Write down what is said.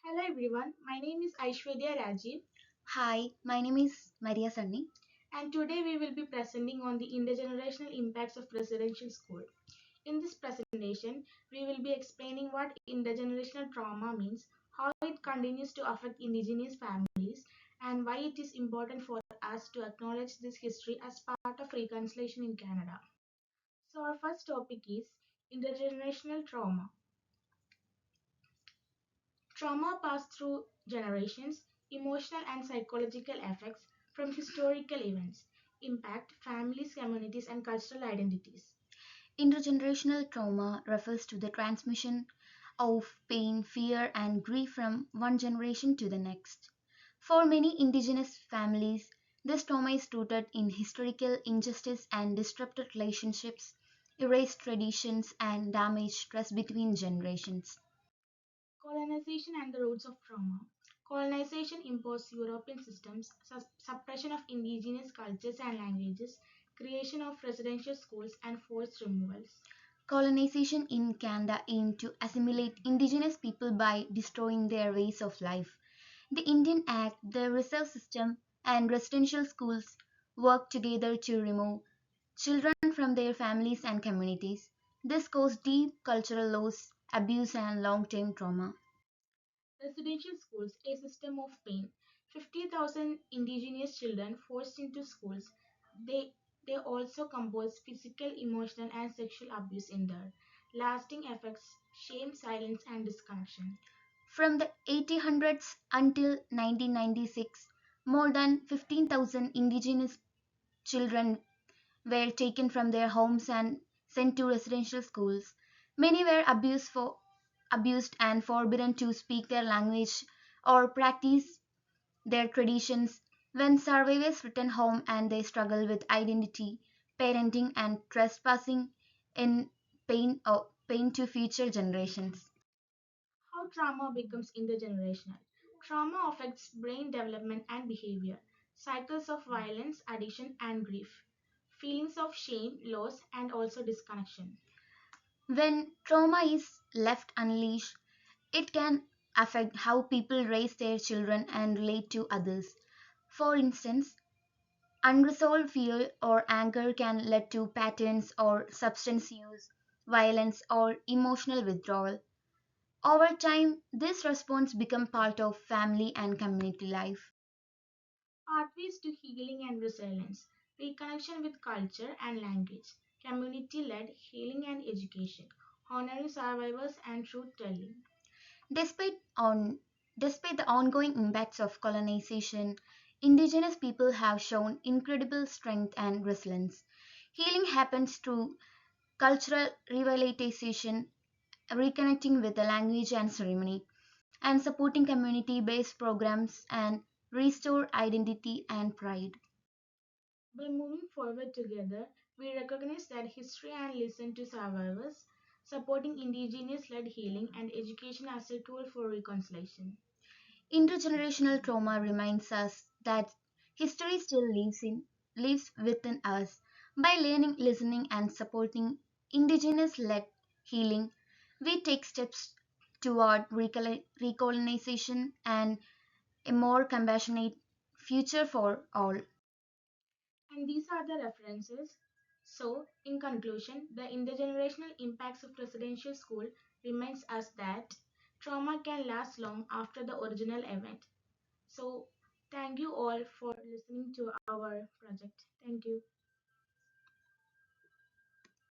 Hello everyone, my name is Aishwarya Rajiv Hi, my name is Maria Sunny. and today we will be presenting on the intergenerational impacts of residential school. In this presentation, we will be explaining what intergenerational trauma means, how it continues to affect indigenous families, and why it is important for us to acknowledge this history as part of reconciliation in Canada. So our first topic is intergenerational trauma. Trauma passed through generations, emotional and psychological effects from historical events, impact families, communities, and cultural identities. Intergenerational trauma refers to the transmission of pain, fear, and grief from one generation to the next. For many Indigenous families, this trauma is rooted in historical injustice and disrupted relationships, erased traditions, and damaged trust between generations. Colonization and the roots of trauma. Colonization imposed European systems, suppression of indigenous cultures and languages, creation of residential schools, and forced removals. Colonization in Canada aimed to assimilate Indigenous people by destroying their ways of life. The Indian Act, the reserve system, and residential schools worked together to remove children from their families and communities. This caused deep cultural loss, abuse, and long term trauma. Residential schools, a system of pain. 50,000 indigenous children forced into schools. They, they also compose physical, emotional, and sexual abuse in there. Lasting effects, shame, silence, and disconnection. From the 1800s until 1996, more than 15,000 Indigenous children were taken from their homes and sent to residential schools. Many were abused and forbidden to speak their language or practice their traditions. When survivors return home and they struggle with identity, parenting, and trespassing in pain to future generations. How trauma becomes intergenerational. Trauma affects brain development and behavior, cycles of violence, addiction, and grief, feelings of shame, loss, and also disconnection. When trauma is left unleashed, it can affect how people raise their children and relate to others. For instance, unresolved fear or anger can lead to patterns or substance use, violence, or emotional withdrawal. Over time, this response becomes part of family and community life. Pathways to healing and resilience, reconnection with culture and language, community led healing and education, honoring survivors and truth telling. Despite, on, Despite the ongoing impacts of colonization, indigenous people have shown incredible strength and resilience. Healing happens through cultural revitalization, reconnecting with the language and ceremony, and supporting community based programs and restore identity and pride. By moving forward together, we recognize that history and listen to survivors, supporting indigenous led healing and education as a tool for reconciliation. Intergenerational trauma reminds us that history still lives within us. By learning, listening, and supporting indigenous led healing, we take steps toward recolonization and a more compassionate future for all. And these are the references. So, in conclusion, the intergenerational impacts of residential school reminds us that trauma can last long after the original event. So, thank you all for listening to our project. Thank you.